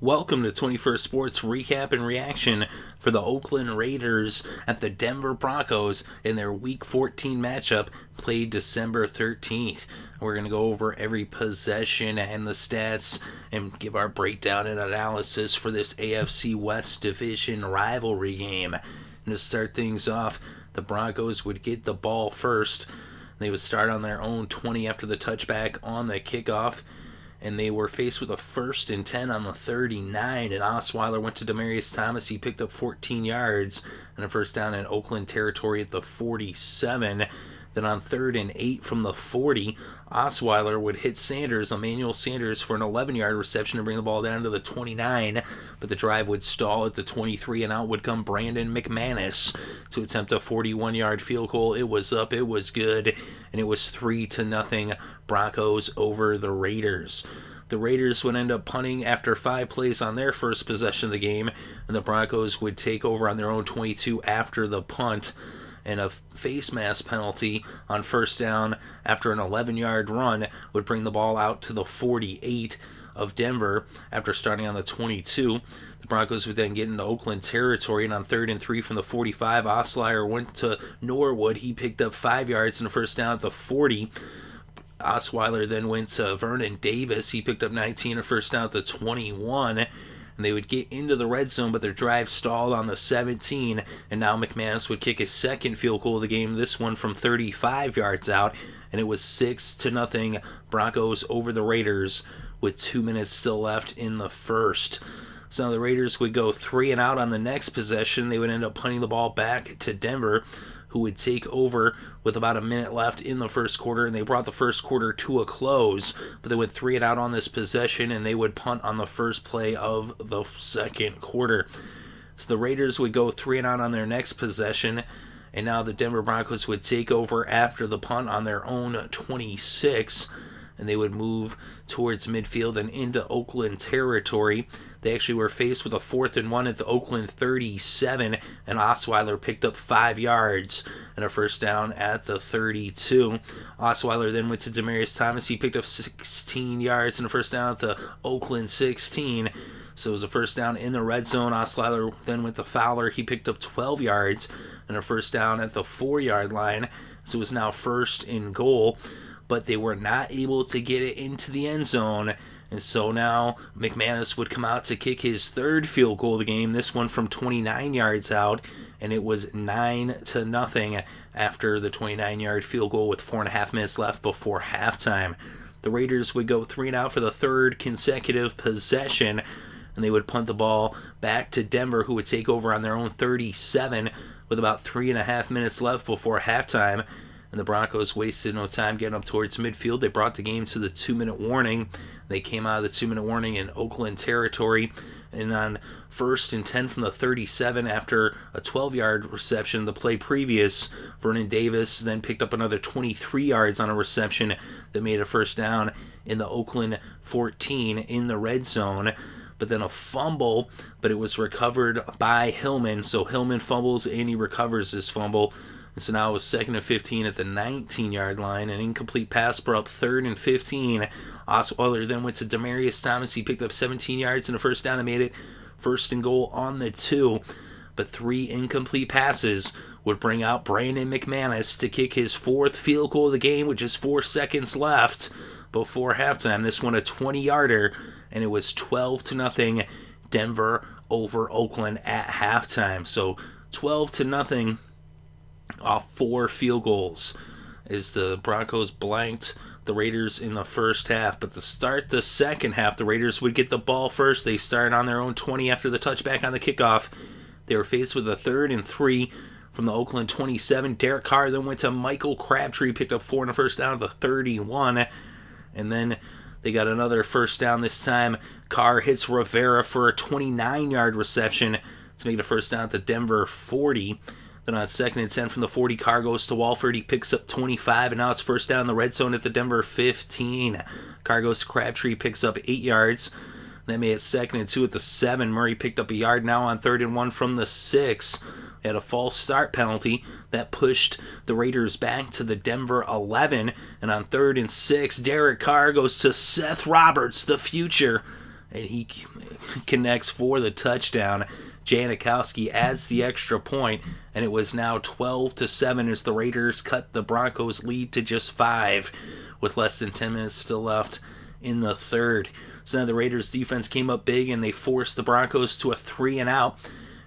Welcome to 21st Sports Recap and Reaction for the Oakland Raiders at the Denver Broncos in their Week 14 matchup played December 13th. We're going to go over every possession and the stats and give our breakdown and analysis for this AFC West Division rivalry game. And to start things off, the Broncos would get the ball first. They would start on their own 20 after the touchback on the kickoff. And they were faced with a 1st and 10 on the 39, and Osweiler went to Demaryius Thomas. He picked up 14 yards and a first down in Oakland territory at the 47. Then on 3rd and 8 from the 40, Osweiler would hit Emmanuel Sanders, for an 11-yard reception to bring the ball down to the 29, but the drive would stall at the 23, and out would come Brandon McManus to attempt a 41-yard field goal. It was up, it was good, and it was 3-0 Broncos over the Raiders. The Raiders would end up punting after 5 plays on their first possession of the game, and the Broncos would take over on their own 22 after the punt. And a face mask penalty on first down after an 11-yard run would bring the ball out to the 48 of Denver after starting on the 22. The Broncos would then get into Oakland territory, and on 3rd and 3 from the 45, Osweiler went to Norwood. He picked up 5 yards and a first down at the 40. Osweiler then went to Vernon Davis. He picked up 19 and a first down at the 21. And they would get into the red zone, but their drive stalled on the 17, and now McManus would kick his second field goal of the game, this one from 35 yards out, and it was 6-0 Broncos over the Raiders with 2 minutes still left in the first. So now the Raiders would go 3 and out on the next possession. They would end up punting the ball back to Denver, who would take over with about a minute left in the first quarter, and they brought the first quarter to a close, but they went 3 and out on this possession, and they would punt on the first play of the second quarter. So the Raiders would go 3 and out on their next possession, and now the Denver Broncos would take over after the punt on their own 26, and they would move towards midfield and into Oakland territory. They actually were faced with a 4th and 1 at the Oakland 37, and Osweiler picked up 5 yards and a first down at the 32. Osweiler then went to Demaryius Thomas. He picked up 16 yards and a first down at the Oakland 16. So it was a first down in the red zone. Osweiler then went to Fowler. He picked up 12 yards and a first down at the 4-yard line. So it was now 1st and goal, but they were not able to get it into the end zone. And so now McManus would come out to kick his 3rd field goal of the game, this one from 29 yards out, and it was 9-0 after the 29-yard field goal with 4.5 minutes left before halftime. The Raiders would go 3 and out for the 3rd consecutive possession, and they would punt the ball back to Denver, who would take over on their own 37 with about 3.5 minutes left before halftime. And the Broncos wasted no time getting up towards midfield. They brought the game to the 2-minute warning. They came out of the 2-minute warning in Oakland territory. And on 1st and 10 from the 37, after a 12-yard reception the play previous, Vernon Davis then picked up another 23 yards on a reception that made a first down in the Oakland 14 in the red zone. But then a fumble, but it was recovered by Hillman. So Hillman fumbles and he recovers his fumble. And so now it was 2nd and 15 at the 19-yard line. An incomplete pass brought up 3rd and 15. Osweiler then went to Demaryius Thomas. He picked up 17 yards and a first down and made it 1st and goal on the 2. But 3 incomplete passes would bring out Brandon McManus to kick his 4th field goal of the game with just 4 seconds left before halftime. This one a 20-yarder, and it was 12-0 Denver over Oakland at halftime. So 12-0 off 4 field goals as the Broncos blanked the Raiders in the first half. But to start the second half, the Raiders would get the ball first. They started on their own 20 after the touchback on the kickoff. They were faced with a 3rd and 3 from the Oakland 27. Derek Carr then went to Michael Crabtree, picked up 4 and a first down at the 31. And then they got another first down this time. Carr hits Rivera for a 29-yard reception to make it a first down at the Denver 40. Then on 2nd and 10 from the 40, Carr goes to Walford. He picks up 25, and now it's first down in the red zone at the Denver 15. Carr goes to Crabtree, picks up 8 yards. That made it 2nd and 2 at the 7. Murray picked up a yard now on 3rd and 1 from the 6. They had a false start penalty that pushed the Raiders back to the Denver 11. And on 3rd and 6, Derek Carr goes to Seth Roberts, the future, and he connects for the touchdown. Janikowski adds the extra point, and it was now 12-7 as the Raiders cut the Broncos' lead to just 5 with less than 10 minutes still left in the third. So now the Raiders' defense came up big, and they forced the Broncos to a 3-and-out,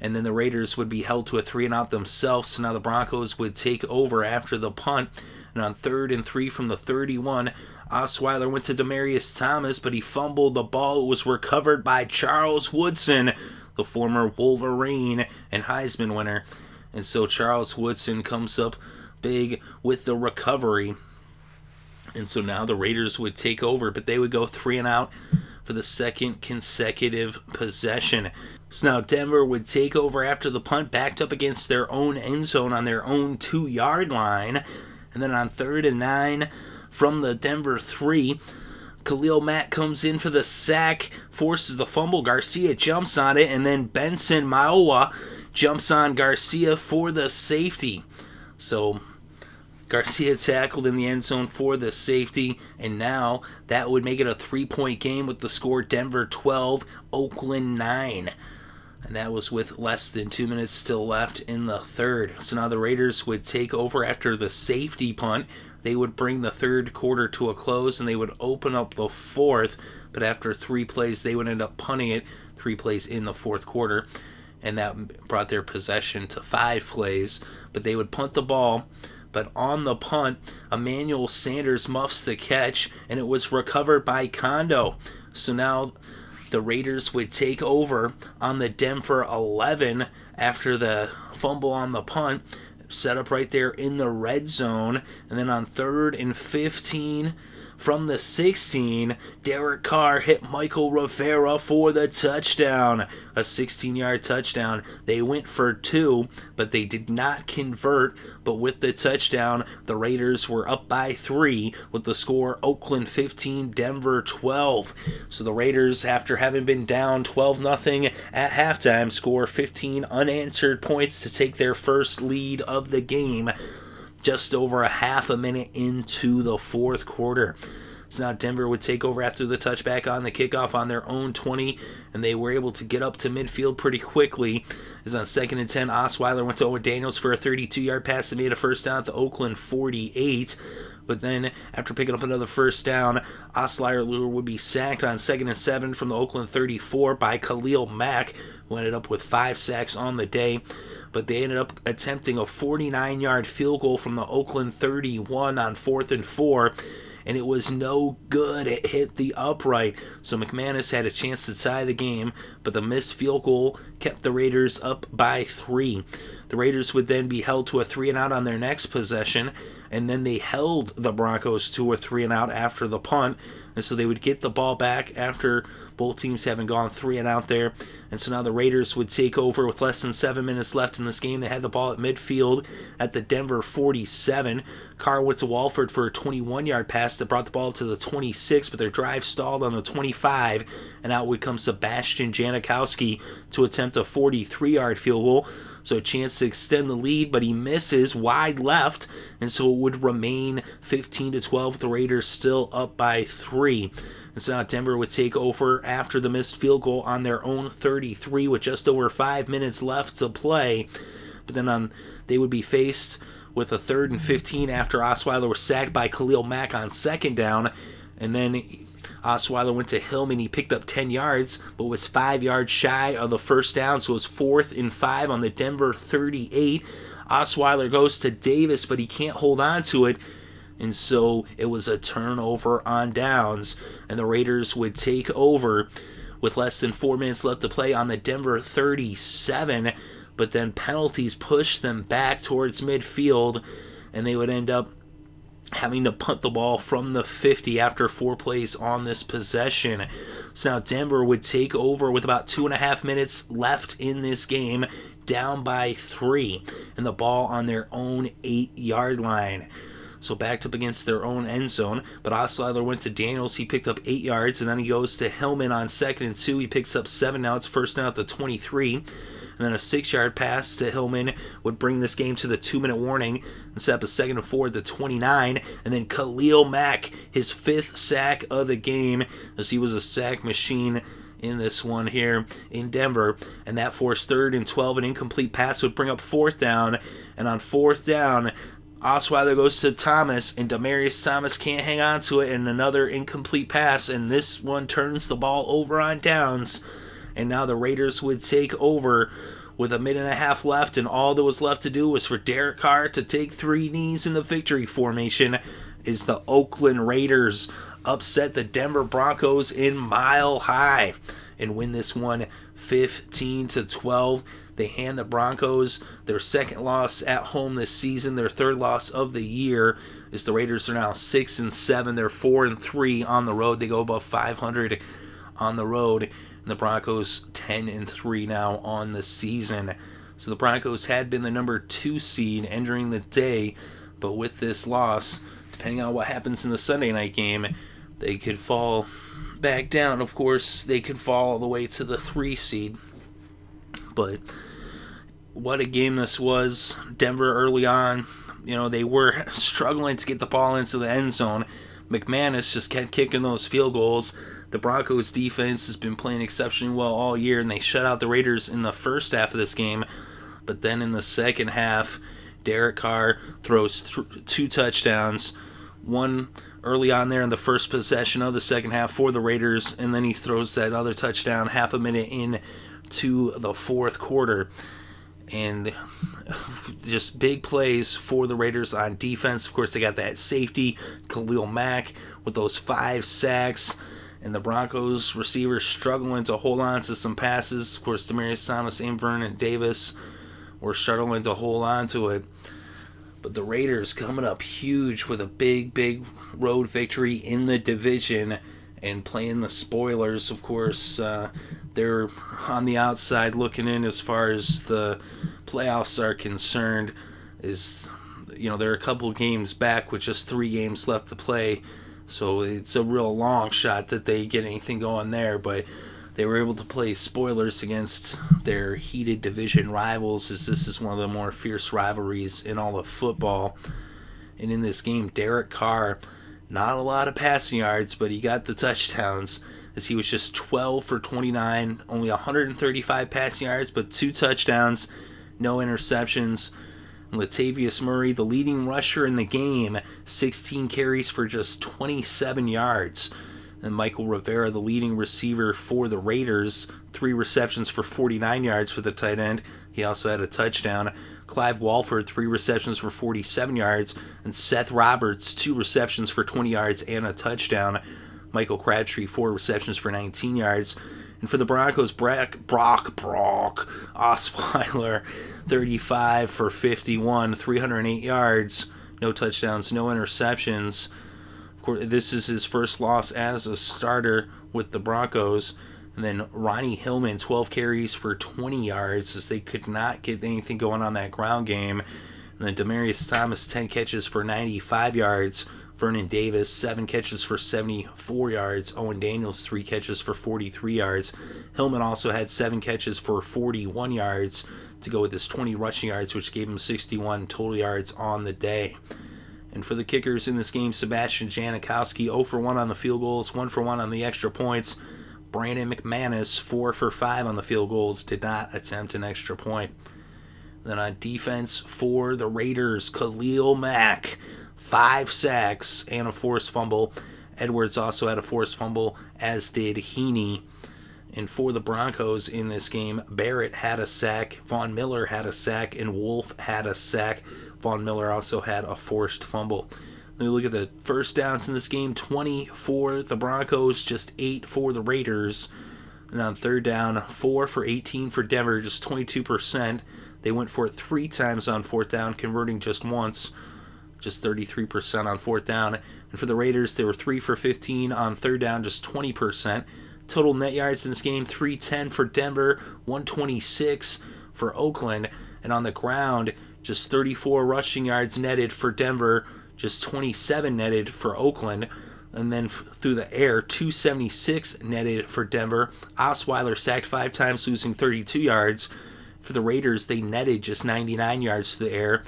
and then the Raiders would be held to a 3-and-out themselves. So now the Broncos would take over after the punt, and on 3rd and 3 from the 31, Osweiler went to Demaryius Thomas, but he fumbled the ball. It was recovered by Charles Woodson, the former Wolverine and Heisman winner. And so Charles Woodson comes up big with the recovery. And so now the Raiders would take over, but they would go 3-and-out for the second consecutive possession. So now Denver would take over after the punt, backed up against their own end zone on their own 2-yard line. And then on 3rd and 9 from the Denver 3, Khalil Mack comes in for the sack, forces the fumble. Garcia jumps on it, and then Benson Maua jumps on Garcia for the safety. So Garcia tackled in the end zone for the safety, and now that would make it a 3-point game with the score Denver 12, Oakland 9. And that was with less than 2 minutes still left in the third. So now the Raiders would take over after the safety punt. They would bring the third quarter to a close, and they would open up the fourth. But after 3 plays, they would end up punting it 3 plays in the fourth quarter. And that brought their possession to 5 plays. But they would punt the ball. But on the punt, Emmanuel Sanders muffs the catch, and it was recovered by Kondo. So now the Raiders would take over on the Denver 11 after the fumble on the punt, set up right there in the red zone. And then on 3rd and 15 from the 16, Derek Carr hit Michael Rivera for the touchdown, a 16-yard touchdown. They went for 2, but they did not convert. But with the touchdown, the Raiders were up by 3 with the score Oakland 15, Denver 12. So the Raiders, after having been down 12-0 at halftime, score 15 unanswered points to take their first lead of the game just over a half a minute into the fourth quarter. So now Denver would take over after the touchback on the kickoff on their own 20, and they were able to get up to midfield pretty quickly. As on 2nd and 10, Osweiler went to Owen Daniels for a 32-yard pass that made a first down at the Oakland 48. But then, after picking up another first down, Osweiler would be sacked on 2nd and 7 from the Oakland 34 by Khalil Mack, who ended up with 5 sacks on the day. But they ended up attempting a 49-yard field goal from the Oakland 31 on 4th and 4, and it was no good. It hit the upright, so McManus had a chance to tie the game, but the missed field goal kept the Raiders up by 3. The Raiders would then be held to a 3-and-out on their next possession, and then they held the Broncos to a 3-and-out after the punt, and so they would get the ball back after both teams having gone 3-and-out there. And so now the Raiders would take over with less than 7 minutes left in this game. They had the ball at midfield at the Denver 47. Carr went to Walford for a 21-yard pass that brought the ball up to the 26, but their drive stalled on the 25, and out would come Sebastian Janikowski to attempt a 43-yard field goal. So a chance to extend the lead, but he misses wide left, and so it would remain 15-12 with the Raiders still up by 3. And so now Denver would take over after the missed field goal on their own 33 with just over 5 minutes left to play. But then they would be faced with a 3rd and 15 after Osweiler was sacked by Khalil Mack on 2nd down. And then Osweiler went to Hillman. He picked up 10 yards, but was 5 yards shy of the first down. So it was 4th and 5 on the Denver 38. Osweiler goes to Davis, but he can't hold on to it. And so it was a turnover on downs, and the Raiders would take over with less than 4 minutes left to play on the Denver 37, but then penalties pushed them back towards midfield, and they would end up having to punt the ball from the 50 after 4 plays on this possession. So now Denver would take over with about 2.5 minutes left in this game, down by 3, and the ball on their own 8-yard line. So backed up against their own end zone, but Osweiler went to Daniels. He picked up 8 yards, and then he goes to Hillman on 2nd and 2. He picks up 7. Now it's first down at the 23. And then a 6-yard pass to Hillman would bring this game to the 2-minute warning and set up a 2nd and 4 at the 29. And then Khalil Mack, his 5th sack of the game, as he was a sack machine in this one here in Denver, and that forced 3rd and 12. An incomplete pass would bring up 4th down, and on 4th down, Osweiler goes to Thomas, and Demaryius Thomas can't hang on to it, and another incomplete pass, and this one turns the ball over on downs, and now the Raiders would take over with a minute and a half left, and all that was left to do was for Derek Carr to take 3 knees in the victory formation as the Oakland Raiders upset the Denver Broncos in Mile High and win this one 15-12. They hand the Broncos their 2nd loss at home this season, their 3rd loss of the year, as the Raiders are now 6-7. They're 4-3 on the road. They go above 500 on the road, and the Broncos 10-3 now on the season. So the Broncos had been the number 2 seed entering the day, but with this loss, depending on what happens in the Sunday night game, they could fall back down. Of course, they could fall all the way to the 3 seed. But what a game this was. Denver early on, they were struggling to get the ball into the end zone. McManus just kept kicking those field goals. The Broncos defense has been playing exceptionally well all year, and they shut out the Raiders in the first half of this game. But then in the second half, Derek Carr throws 2 touchdowns. One early on there in the first possession of the second half for the Raiders, and then he throws that other touchdown half a minute in to the fourth quarter. And just big plays for the Raiders on defense. Of course, they got that safety, Khalil Mack, with those 5 sacks. And the Broncos receivers struggling to hold on to some passes. Of course, Demaryius Thomas and Vernon Davis were struggling to hold on to it. But the Raiders coming up huge with a big road victory in the division and playing the spoilers. Of course, they're on the outside looking in as far as the playoffs are concerned. They're a couple games back with just 3 games left to play. So it's a real long shot that they get anything going there. But they were able to play spoilers against their heated division rivals, as this is one of the more fierce rivalries in all of football. And in this game, Derek Carr, not a lot of passing yards, but he got the touchdowns, as he was just 12 for 29, only 135 passing yards, but 2 touchdowns, no interceptions. Latavius Murray, the leading rusher in the game, 16 carries for just 27 yards. And Michael Rivera, the leading receiver for the Raiders, 3 receptions for 49 yards for the tight end. He also had a touchdown. Clive Walford, 3 receptions for 47 yards. And Seth Roberts, 2 receptions for 20 yards and a touchdown. Michael Crabtree, 4 receptions for 19 yards. And for the Broncos, Brock Osweiler, 35 for 51, 308 yards, no touchdowns, no interceptions. Of course, this is his first loss as a starter with the Broncos. And then Ronnie Hillman, 12 carries for 20 yards, as they could not get anything going on that ground game. And then Demaryius Thomas, 10 catches for 95 yards. Vernon Davis, 7 catches for 74 yards. Owen Daniels, 3 catches for 43 yards. Hillman also had 7 catches for 41 yards to go with his 20 rushing yards, which gave him 61 total yards on the day. And for the kickers in this game, Sebastian Janikowski, 0 for 1 on the field goals, 1 for 1 on the extra points. Brandon McManus, 4 for 5 on the field goals, did not attempt an extra point. Then on defense for the Raiders, Khalil Mack, 5 sacks and a forced fumble. Edwards also had a forced fumble, as did Heaney. And for the Broncos in this game, Barrett had a sack, Von Miller had a sack, and Wolf had a sack. Von Miller also had a forced fumble. Let me look at the first downs in this game. 20 for the Broncos, just 8 for the Raiders. And on third down, 4 for 18 for Denver, just 22%. They went for it 3 times on fourth down, converting just once, just 33% on fourth down. And for the Raiders, they were 3 for 15 on third down, just 20%. Total net yards in this game, 310 for Denver, 126 for Oakland. And on the ground, just 34 rushing yards netted for Denver, just 27 netted for Oakland. And then through the air, 276 netted for Denver. Osweiler sacked 5 times, losing 32 yards. For the Raiders, they netted just 99 yards through the air.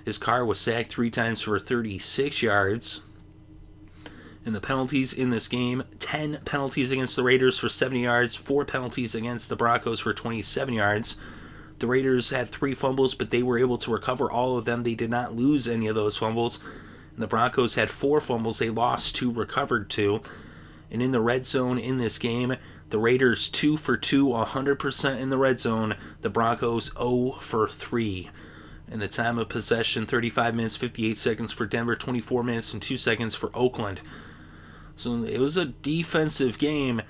His Carr was sacked 3 times for 36 yards. And the penalties in this game, 10 penalties against the Raiders for 70 yards, 4 penalties against the Broncos for 27 yards. The Raiders had 3 fumbles, but they were able to recover all of them. They did not lose any of those fumbles. And the Broncos had 4 fumbles. They lost 2, recovered 2. And in the red zone in this game, the Raiders 2 for 2, 100% in the red zone. The Broncos 0 for 3. And the time of possession, 35 minutes, 58 seconds for Denver, 24 minutes and 2 seconds for Oakland. So it was a defensive game.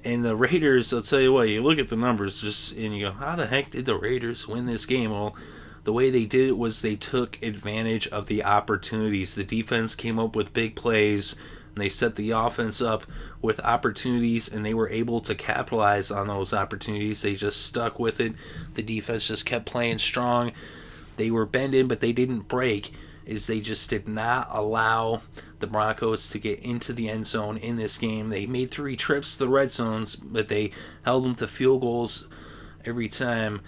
And the Raiders, I'll tell you what, you look at the numbers and you go, how the heck did the Raiders win this game? Well, the way they did it was they took advantage of the opportunities. The defense came up with big plays, and they set the offense up with opportunities, and they were able to capitalize on those opportunities. They just stuck with it. The defense just kept playing strong. They were bending, but they didn't break. They just did not allow the Broncos to get into the end zone in this game. They made 3 trips to the red zones, but they held them to field goals every time,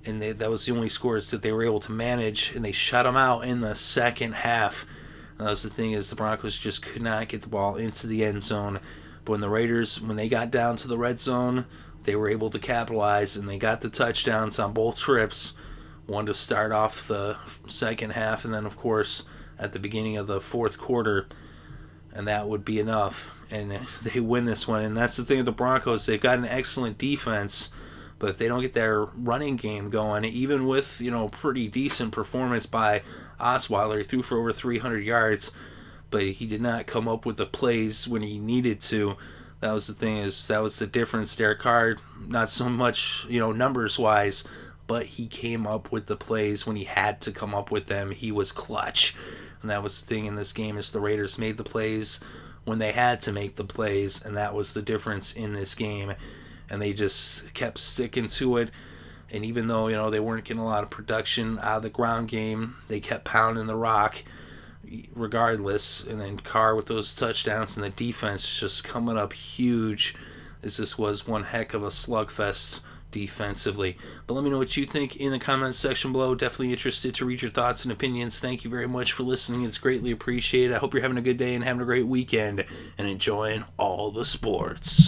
and that was the only scores that they were able to manage, and they shut them out in the second half. That was the thing, is the Broncos just could not get the ball into the end zone. But when the Raiders, when they got down to the red zone, they were able to capitalize, and they got the touchdowns on both trips. One to start off the second half, and then, of course, at the beginning of the fourth quarter, and that would be enough. And they win this one. And that's the thing with the Broncos. They've got an excellent defense, but if they don't get their running game going, even with, pretty decent performance by Osweiler, he threw for over 300 yards, but he did not come up with the plays when he needed to. That was the thing, that was the difference. Derek Carr, not so much, numbers-wise, but he came up with the plays when he had to come up with them. He was clutch. And that was the thing in this game, is the Raiders made the plays when they had to make the plays, and that was the difference in this game. And they just kept sticking to it. And even though, they weren't getting a lot of production out of the ground game, they kept pounding the rock regardless. And then Carr with those touchdowns, and the defense just coming up huge, as this was one heck of a slugfest defensively. But let me know what you think in the comments section below. Definitely interested to read your thoughts and opinions. Thank you very much for listening. It's greatly appreciated. I hope you're having a good day and having a great weekend and enjoying all the sports.